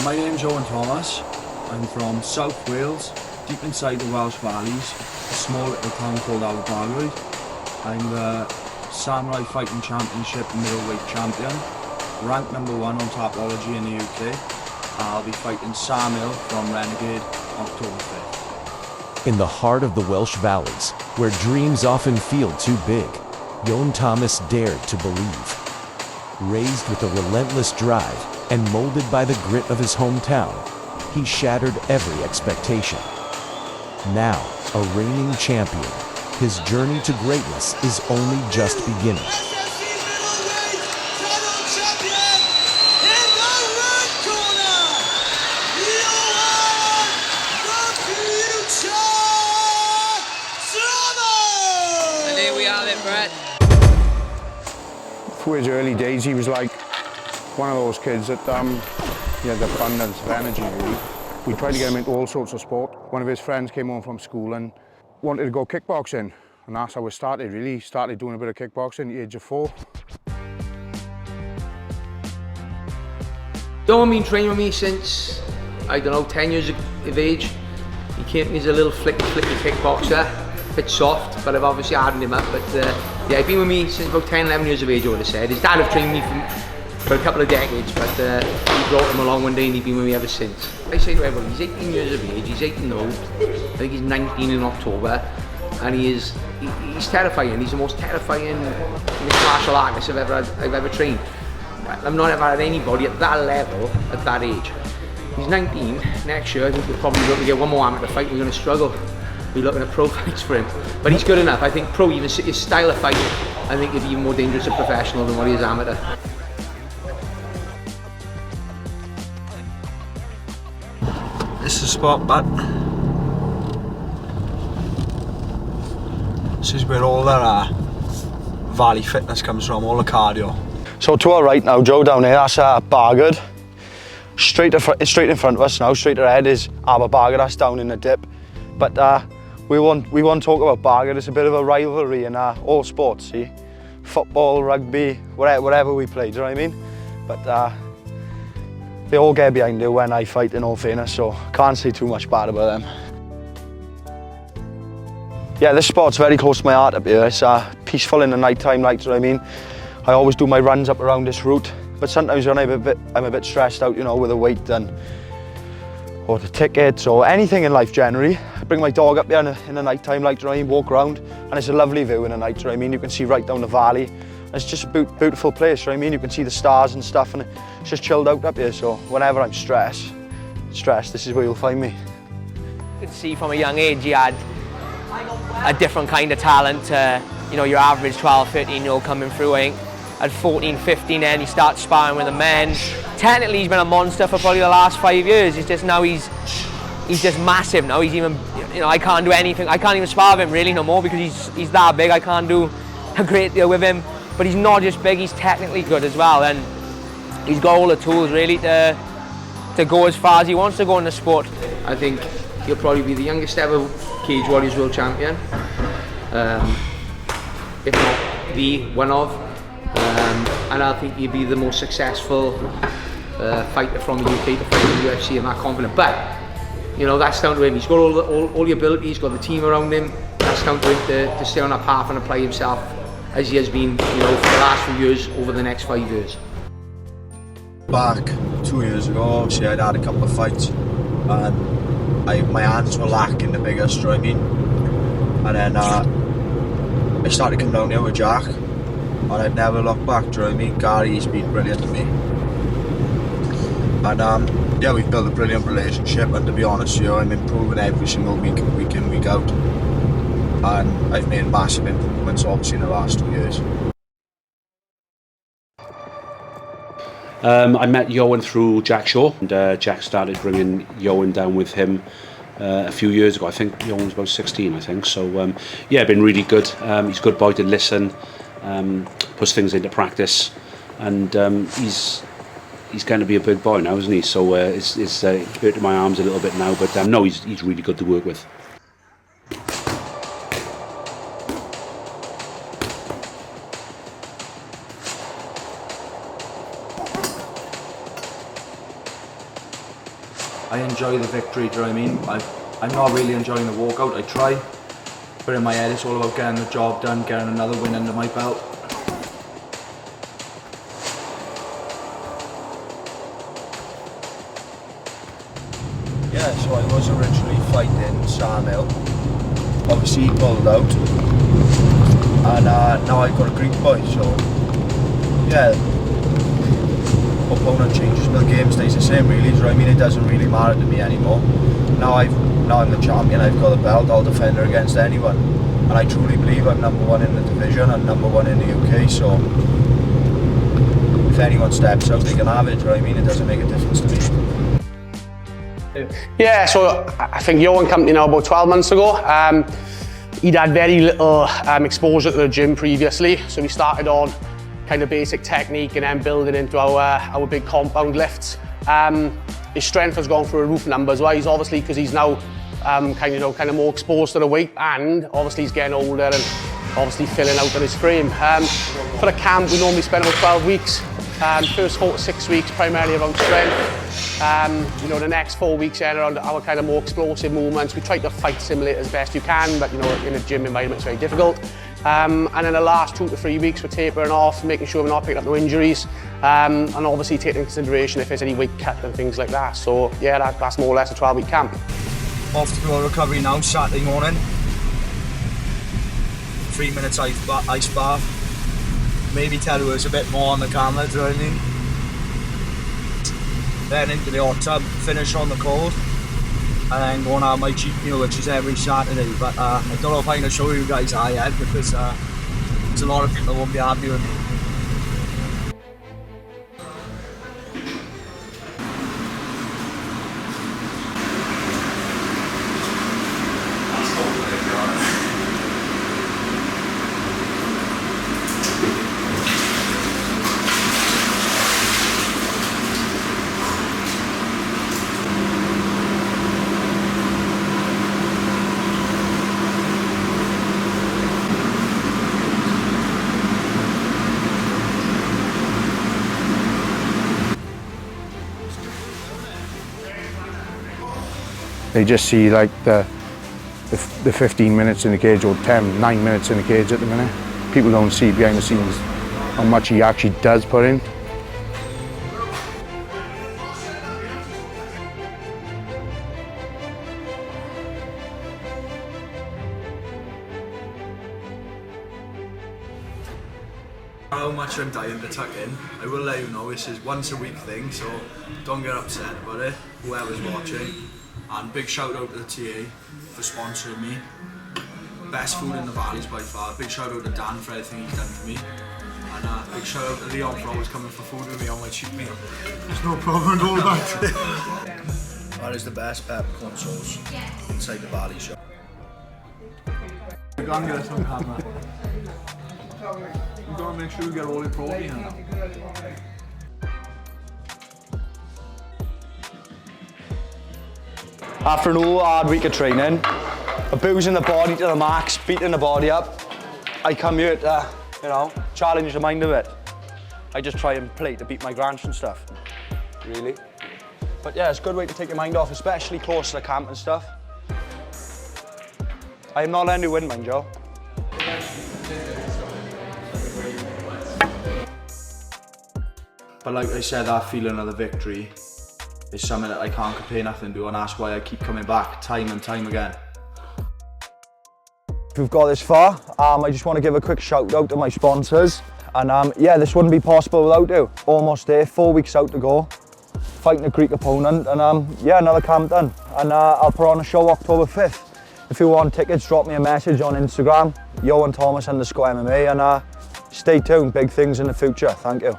My name's Ioan Thomas. I'm from South Wales, deep inside the Welsh Valleys, a small little town called Ioan. I'm the Samurai Fighting Championship middleweight champion, ranked #1 on Tapology in the UK. I'll be fighting Sam Hill from Renegade October 5th. In the heart of the Welsh Valleys, where dreams often feel too big, Ioan Thomas dared to believe. Raised with a relentless drive and molded by the grit of his hometown, he shattered every expectation. Now, a reigning champion, his journey to greatness is only just beginning. For his early days, he was like one of those kids that he had the abundance of energy, really. We tried to get him into all sorts of sport. One of his friends came home from school and wanted to go kickboxing, and that's how it started, really. He started doing a bit of kickboxing at the age of 4. Ioan been training with me since, I don't know, 10 years of age. He came to me as a little flicky kickboxer, a bit soft, but I've obviously hardened him up. But yeah, he's been with me since about 10, 11 years of age, I would have said. His dad have trained me for a couple of decades, but he brought him along one day and he's been with me ever since. I say to everybody, he's 18 years of age, he's 18 old, I think he's 19 in October, and he's terrifying. He's the most terrifying mixed martial artist I've ever trained. I've not ever had anybody at that level at that age. He's 19, next year I think we'll probably look to get one more amateur fight. We're going to struggle. We're looking at pro fights for him. But he's good enough. I think pro, even his style of fighting, I think he'd be even more dangerous a professional than what he is amateur. This is the spot, but this is where all that Valley fitness comes from, all the cardio. So to our right now, Joe down here, that's Bargard. Straight in front of us now, straight ahead is Bargard, that's down in the dip. But we won't talk about Bargard. It's a bit of a rivalry in all sports, see? Football, rugby, whatever we play, do you know what I mean? But they all get behind it when I fight, in all fairness, so can't say too much bad about them. Yeah, this spot's very close to my heart up here. It's peaceful in the night time, like, do you know what I mean? I always do my runs up around this route, but sometimes when I'm a bit stressed out, you know, with the weight or the tickets or anything in life generally, I bring my dog up here in the night time, like, do you know what I mean? Walk around, and it's a lovely view in the night, do you know what I mean? You can see right down the valley. It's just a beautiful place, you know what I mean? You can see the stars and stuff, and it's just chilled out up here. So whenever I'm stressed, this is where you'll find me. You could see from a young age he had a different kind of talent to, you know, your average 12, 13-year-old coming through. I think at 14, 15 then he starts sparring with the men. Technically he's been a monster for probably the last 5 years. It's just now he's just massive now. He's even, you know, I can't do anything. I can't even spar with him really no more because he's that big. I can't do a great deal with him. But he's not just big, he's technically good as well, and he's got all the tools really to go as far as he wants to go in the sport. I think he'll probably be the youngest ever Cage Warriors World Champion, if not the one of, and I think he'll be the most successful fighter from the UK to fight in the UFC. I'm not confident, but you know, that's down to him. He's got all the ability, he's got the team around him. That's down to him to stay on that path and apply himself as he has been, you know, for the last few years, over the next 5 years. Back 2 years ago, obviously I'd had a couple of fights and my hands were lacking the biggest, you know what I mean? And then I started coming down here with Jack, and I've never looked back, do you know what I mean? Gary's been brilliant to me. And yeah, we've built a brilliant relationship, and to be honest, you know, I'm improving every single week in, week out. And I've made massive improvements obviously in the last 2 years. I met Ioan through Jack Shaw, and Jack started bringing Ioan down with him a few years ago. I think Ioan was about 16, I think. So yeah, been really good. He's a good boy to listen, puts things into practice, and he's going to be a big boy now, isn't he? So it's hurting my arms a little bit now, but no, he's really good to work with. I enjoy the victory, do you know what I mean? I'm not really enjoying the walkout, I try, but in my head it's all about getting the job done, getting another win under my belt. Yeah, so I was originally fighting Sam Hill. Obviously he pulled out, and now I've got a Greek boy, so yeah, opponent changes but the game stays the same really, so I mean it doesn't really matter to me anymore. Now I'm the champion, I've got the belt, I'll defend her against anyone, and I truly believe I'm #1 in the division and #1 in the UK, so if anyone steps out they can have it, do you know what I mean? It doesn't make a difference to me. Yeah, so I think Ioan came to me now about 12 months ago. He'd had very little exposure to the gym previously, so we started on kind of basic technique and then building into our big compound lifts. His strength has gone through a roof numbers wise, obviously, because he's now kind of more exposed to the weight, and obviously he's getting older and obviously filling out on his frame. For the camp, we normally spend about 12 weeks. First 4 to 6 weeks primarily around strength. You know, the next 4 weeks then around our kind of more explosive movements. We try to fight simulate as best you can, but you know, in a gym environment it's very difficult. And then the last 2 to 3 weeks we're tapering off, making sure we're not picking up no injuries, and obviously taking into consideration if there's any weight cut and things like that. So yeah, that's more or less a 12-week camp. Off to do a recovery now, Saturday morning. 3 minutes ice bath. Maybe tell you it's a bit more on the camera, do you know what I mean? Then into the hot tub, finish on the cold, and then go and have my cheap meal, which is every Saturday. But I don't know if I'm going to show you guys how yet, because there's a lot of people that won't be happy with me. They just see like the 15 minutes in the cage or 9 minutes in the cage at the minute. People don't see behind the scenes how much he actually does put in. How much I'm dying to tuck in, I will let you know this is once a week thing, so don't get upset about it, whoever's watching. And big shout out to the TA for sponsoring me. Best food in the valleys by far. Big shout out to Dan for everything he's done for me. And big shout out to Leon for always coming for food with me on my cheap meal. There's no problem at all about it. That is the best peppercorn sauce inside the valley shop. Go and get us on camera. You gotta make sure you get all your protein in that. After an all hard week of training, abusing the body to the max, beating the body up, I come here to, you know, challenge the mind a bit. I just try and play to beat my grants and stuff, really. But yeah, it's a good way to take your mind off, especially close to the camp and stuff. I am not letting you win, mind you. But like I said, that feeling of the victory is something that I can't compare nothing to, and that's why I keep coming back time and time again. If you've got this far, I just want to give a quick shout out to my sponsors. And yeah, this wouldn't be possible without you. Almost there, 4 weeks out to go. Fighting a Greek opponent, and yeah, another camp done. And I'll put on a show October 5th. If you want tickets, drop me a message on Instagram, Ioan Thomas _MMA, and stay tuned, big things in the future. Thank you.